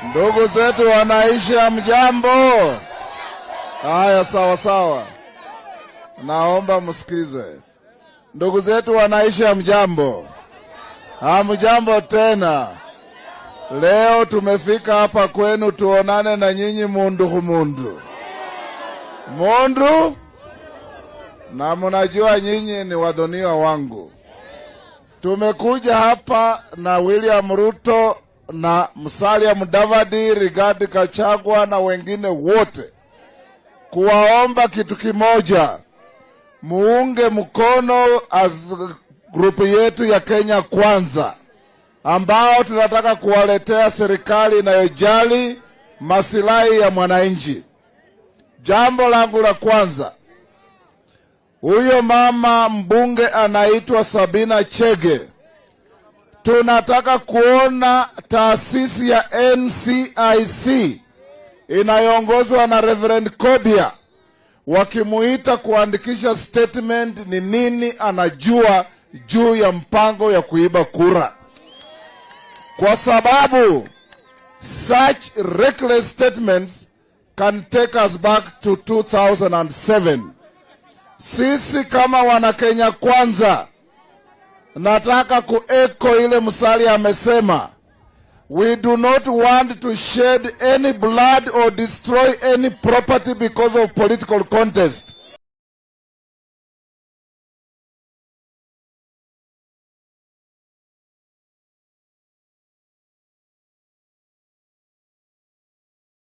Ndugu zetu wanaishi mjambo. Haya, sawa sawa. Naomba msikize. Ndugu zetu wanaishi mjambo. Hamjambo tena. Leo tumefika hapa kwenu tuonane na nyinyi mundu kumundu. Mundu? Na mnajua nyinyi ni wadhoniwa wangu. Tumekuja hapa na William Ruto na Musalia Mudavadi, Rigathi Gachagua na wengine wote kuwaomba kitu kimoja. Muunge mkono grupu yetu ya Kenya Kwanza, ambao tunataka kuwaletea serikali inayojali masilahi ya mwananchi. Jambo langu la kwanza, huyo mama mbunge anaitwa Sabina Chege. Tunataka kuona taasisi ya NCIC inayoongozwa na Reverend Kobia wakimuita kuandikisha statement ni nini anajua juu ya mpango ya kuiba kura. Kwa sababu such reckless statements can take us back to 2007. Sisi kama wana Kenya Kwanza nataka kueko ile Musalia amesema, we do not want to shed any blood or destroy any property because of political contest.